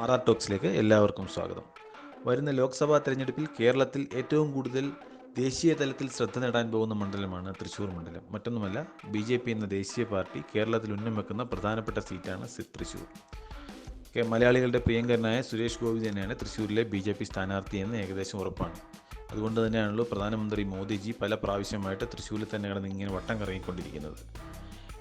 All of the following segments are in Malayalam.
RR ടോക്സിലേക്ക് എല്ലാവർക്കും സ്വാഗതം. വരുന്ന ലോക്സഭാ തെരഞ്ഞെടുപ്പിൽ കേരളത്തിൽ ഏറ്റവും കൂടുതൽ ദേശീയ തലത്തിൽ ശ്രദ്ധ നേടാൻ പോകുന്ന മണ്ഡലമാണ് തൃശ്ശൂർ മണ്ഡലം. മറ്റൊന്നുമല്ല, BJP എന്ന ദേശീയ പാർട്ടി കേരളത്തിൽ ഉന്നം വെക്കുന്ന പ്രധാനപ്പെട്ട സീറ്റാണ് തൃശ്ശൂർ. മലയാളികളുടെ പ്രിയങ്കരനായ സുരേഷ് ഗോപി തന്നെയാണ് തൃശ്ശൂരിലെ BJP സ്ഥാനാർത്ഥി എന്ന് ഏകദേശം ഉറപ്പാണ്. അതുകൊണ്ട് തന്നെയാണല്ലോ പ്രധാനമന്ത്രി മോദിജി പല പ്രാവശ്യമായിട്ട് തൃശ്ശൂരിൽ തന്നെ കിടന്ന് ഇങ്ങനെ വട്ടം കറങ്ങിക്കൊണ്ടിരിക്കുന്നത്.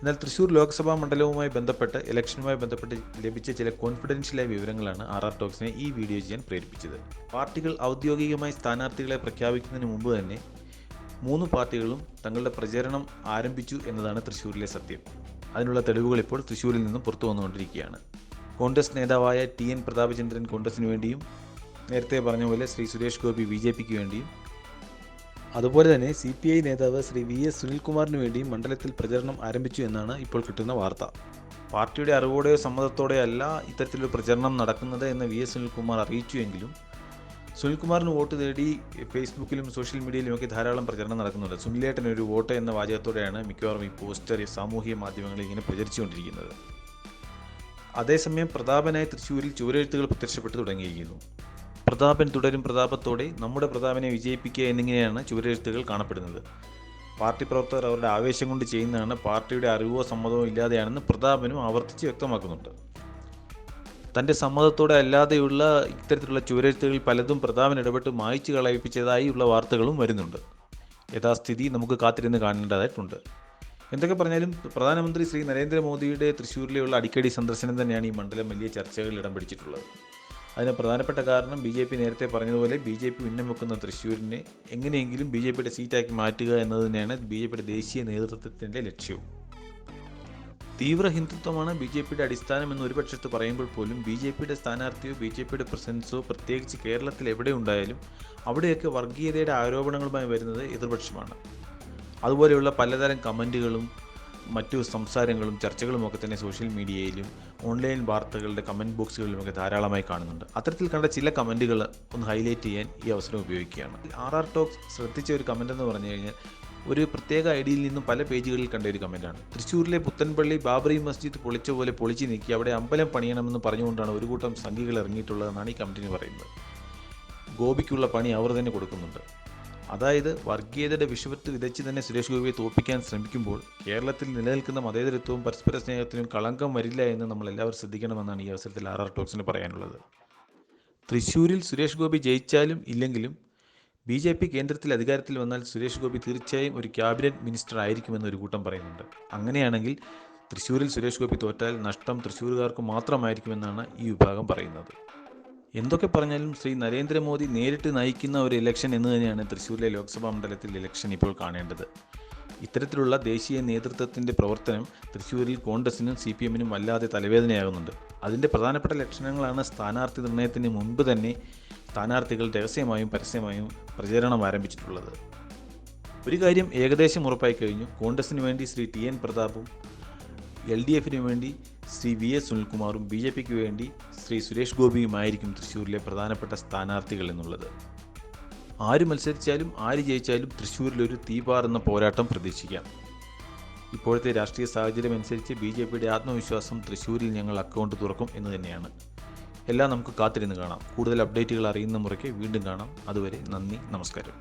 എന്നാൽ തൃശ്ശൂർ ലോക്സഭാ മണ്ഡലവുമായി ബന്ധപ്പെട്ട് ഇലക്ഷനുമായി ബന്ധപ്പെട്ട് ലഭിച്ച ചില കോൺഫിഡൻഷ്യലായ വിവരങ്ങളാണ് RR ടോക്സിനെ ഈ വീഡിയോ ചെയ്യാൻ പ്രേരിപ്പിച്ചത്. പാർട്ടികൾ ഔദ്യോഗികമായി സ്ഥാനാർത്ഥികളെ പ്രഖ്യാപിക്കുന്നതിന് മുമ്പ് തന്നെ 3 പാർട്ടികളും തങ്ങളുടെ പ്രചരണം ആരംഭിച്ചു എന്നതാണ് തൃശ്ശൂരിലെ സത്യം. അതിനുള്ള തെളിവുകൾ ഇപ്പോൾ തൃശ്ശൂരിൽ നിന്നും പുറത്തു വന്നുകൊണ്ടിരിക്കുകയാണ്. കോൺഗ്രസ് നേതാവായ TN പ്രതാപചന്ദ്രൻ കോൺഗ്രസിന് വേണ്ടിയും, നേരത്തെ പറഞ്ഞ പോലെ ശ്രീ സുരേഷ് ഗോപി BJPക്ക് വേണ്ടിയും, അതുപോലെ തന്നെ CPI നേതാവ് ശ്രീ VS സുനിൽകുമാറിന് വേണ്ടിയും മണ്ഡലത്തിൽ പ്രചരണം ആരംഭിച്ചു എന്നാണ് ഇപ്പോൾ കിട്ടുന്ന വാർത്ത. പാർട്ടിയുടെ അറിവോടെയോ സമ്മതത്തോടെയോ അല്ല ഇത്തരത്തിലൊരു പ്രചരണം നടക്കുന്നത് എന്ന് VS സുനിൽകുമാർ അറിയിച്ചുവെങ്കിലും സുനിൽകുമാറിന് വോട്ട് തേടി ഫേസ്ബുക്കിലും സോഷ്യൽ മീഡിയയിലുമൊക്കെ ധാരാളം പ്രചരണം നടക്കുന്നുണ്ട്. സുനിലേട്ടനൊരു വോട്ട് എന്ന വാചകത്തോടെയാണ് മിക്കവാറും ഈ പോസ്റ്റർ സാമൂഹിക മാധ്യമങ്ങളിൽ ഇങ്ങനെ പ്രചരിച്ചുകൊണ്ടിരിക്കുന്നത്. അതേസമയം പ്രതാപനായി തൃശ്ശൂരിൽ ചുവരെഴുത്തുകൾ പ്രത്യക്ഷപ്പെട്ടു തുടങ്ങിയിരിക്കുന്നു. പ്രതാപൻ തുടരും പ്രതാപത്തോടെ, നമ്മുടെ പ്രതാപനെ വിജയിപ്പിക്കുക എന്നിങ്ങനെയാണ് ചുവരെഴുത്തുകൾ കാണപ്പെടുന്നത്. പാർട്ടി പ്രവർത്തകർ അവരുടെ ആവേശം കൊണ്ട് ചെയ്യുന്നതാണ്, പാർട്ടിയുടെ അറിവോ സമ്മതമോ ഇല്ലാതെയാണെന്ന് പ്രതാപനും ആവർത്തിച്ച് വ്യക്തമാക്കുന്നുണ്ട്. തൻ്റെ സമ്മതത്തോടെ അല്ലാതെയുള്ള ഇത്തരത്തിലുള്ള ചുവരെഴുത്തുകളിൽ പലതും പ്രതാപൻ ഇടപെട്ട് മായ്ച്ചു കളയിപ്പിച്ചതായി ഉള്ള വാർത്തകളും വരുന്നുണ്ട്. യഥാസ്ഥിതി നമുക്ക് കാത്തിരുന്ന് കാണേണ്ടതായിട്ടുണ്ട്. എന്തൊക്കെ പറഞ്ഞാലും പ്രധാനമന്ത്രി ശ്രീ നരേന്ദ്രമോദിയുടെ തൃശ്ശൂരിലെയുള്ള അടിക്കടി സന്ദർശനം തന്നെയാണ് ഈ മണ്ഡലം വലിയ ചർച്ചകളിൽ ഇടം പിടിച്ചിട്ടുള്ളത്. അതിന് പ്രധാനപ്പെട്ട കാരണം BJP നേരത്തെ പറഞ്ഞതുപോലെ BJP ഉന്നം വെക്കുന്ന തൃശ്ശൂരിനെ എങ്ങനെയെങ്കിലും BJPയുടെ സീറ്റാക്കി മാറ്റുക എന്നത് തന്നെയാണ് BJPയുടെ ദേശീയ നേതൃത്വത്തിൻ്റെ ലക്ഷ്യവും. തീവ്ര ഹിന്ദുത്വമാണ് BJPയുടെ അടിസ്ഥാനം എന്ന് ഒരു പക്ഷത്ത് പറയുമ്പോൾ പോലും BJPയുടെ സ്ഥാനാർത്ഥിയോ BJPയുടെ പ്രസൻസോ പ്രത്യേകിച്ച് കേരളത്തിൽ എവിടെ ഉണ്ടായാലും അവിടെയൊക്കെ വർഗീയതയുടെ ആരോപണങ്ങളുമായി വരുന്നത് എതിർപക്ഷമാണ്. അതുപോലെയുള്ള പലതരം കമൻറ്റുകളും മറ്റു സംസാരങ്ങളും ചർച്ചകളുമൊക്കെ തന്നെ സോഷ്യൽ മീഡിയയിലും ഓൺലൈൻ വാർത്തകളുടെ കമൻറ്റ് ബോക്സുകളിലുമൊക്കെ ധാരാളമായി കാണുന്നുണ്ട്. അത്തരത്തിൽ കണ്ട ചില കമൻറ്റുകൾ ഒന്ന് ഹൈലൈറ്റ് ചെയ്യാൻ ഈ അവസരം ഉപയോഗിക്കുകയാണ്. RR ടോക്സ് ശ്രദ്ധിച്ച ഒരു കമൻ്റ് എന്ന് പറഞ്ഞു കഴിഞ്ഞാൽ ഒരു പ്രത്യേക ഐഡിയിൽ നിന്നും പല പേജുകളിൽ കണ്ട ഒരു കമൻറ്റാണ്. തൃശ്ശൂരിലെ പുത്തൻപള്ളി ബാബറി മസ്ജിദ് പൊളിച്ച പോലെ പൊളിച്ചു നീക്കി അവിടെ അമ്പലം പണിയണമെന്ന് പറഞ്ഞുകൊണ്ടാണ് ഒരു കൂട്ടം സംഘികൾ ഇറങ്ങിയിട്ടുള്ളതെന്നാണ് ഈ കമൻറ്റിന് പറയുന്നത്. ഗോപിക്കുള്ള പണി അവർ തന്നെ കൊടുക്കുന്നുണ്ട്. അതായത് വർഗീയതയുടെ വിഷവത്ത് വിതച്ച് തന്നെ സുരേഷ് ഗോപിയെ തോൽപ്പിക്കാൻ ശ്രമിക്കുമ്പോൾ കേരളത്തിൽ നിലനിൽക്കുന്ന മതേതരത്വവും പരസ്പര സ്നേഹത്തിനും കളങ്കം വരില്ല എന്ന് നമ്മൾ എല്ലാവരും ശ്രദ്ധിക്കണമെന്നാണ് ഈ അവസരത്തിൽ RR ടോക്സിന് പറയാനുള്ളത്. തൃശ്ശൂരിൽ സുരേഷ് ഗോപി ജയിച്ചാലും ഇല്ലെങ്കിലും BJP കേന്ദ്രത്തിൽ അധികാരത്തിൽ വന്നാൽ സുരേഷ് ഗോപി തീർച്ചയായും ഒരു ക്യാബിനറ്റ് മിനിസ്റ്റർ ആയിരിക്കുമെന്ന് ഒരു കൂട്ടം പറയുന്നുണ്ട്. അങ്ങനെയാണെങ്കിൽ തൃശ്ശൂരിൽ സുരേഷ് ഗോപി തോറ്റാൽ നഷ്ടം തൃശ്ശൂരുകാർക്ക് മാത്രമായിരിക്കുമെന്നാണ് ഈ വിഭാഗം പറയുന്നത്. എന്തൊക്കെ പറഞ്ഞാലും ശ്രീ നരേന്ദ്രമോദി നേരിട്ട് നയിക്കുന്ന ഒരു ഇലക്ഷൻ എന്ന് തന്നെയാണ് തൃശ്ശൂരിലെ ലോക്സഭാ മണ്ഡലത്തിൽ ഇലക്ഷൻ ഇപ്പോൾ കാണേണ്ടത്. ഇത്തരത്തിലുള്ള ദേശീയ നേതൃത്വത്തിൻ്റെ പ്രവർത്തനം തൃശ്ശൂരിൽ കോൺഗ്രസിനും CPMനും വല്ലാതെ തലവേദനയാകുന്നുണ്ട്. അതിൻ്റെ പ്രധാനപ്പെട്ട ലക്ഷണങ്ങളാണ് സ്ഥാനാർത്ഥി നിർണയത്തിന് മുൻപ് തന്നെ സ്ഥാനാർത്ഥികൾ രഹസ്യമായും പരസ്യമായും പ്രചരണം ആരംഭിച്ചിട്ടുള്ളത്. ഒരു കാര്യം ഏകദേശം ഉറപ്പായി കഴിഞ്ഞു. കോൺഗ്രസിന് വേണ്ടി ശ്രീ TN പ്രതാപും, LDFന് വേണ്ടി ശ്രീ VS സുനിൽകുമാറും, BJPക്ക് വേണ്ടി ശ്രീ സുരേഷ് ഗോപിയുമായിരിക്കും തൃശ്ശൂരിലെ പ്രധാനപ്പെട്ട സ്ഥാനാർത്ഥികൾ എന്നുള്ളത്. ആര് മത്സരിച്ചാലും ആര് ജയിച്ചാലും തൃശ്ശൂരിലൊരു തീപാറുന്ന പോരാട്ടം പ്രതീക്ഷിക്കാം. ഇപ്പോഴത്തെ രാഷ്ട്രീയ സാഹചര്യം അനുസരിച്ച് BJPയുടെ ആത്മവിശ്വാസം തൃശ്ശൂരിൽ ഞങ്ങൾ അക്കൗണ്ട് തുറക്കും എന്ന് തന്നെയാണ്. എല്ലാം നമുക്ക് കാത്തിരുന്ന് കാണാം. കൂടുതൽ അപ്ഡേറ്റുകൾ അറിയുന്ന മുറയ്ക്ക് വീണ്ടും കാണാം. അതുവരെ നന്ദി, നമസ്കാരം.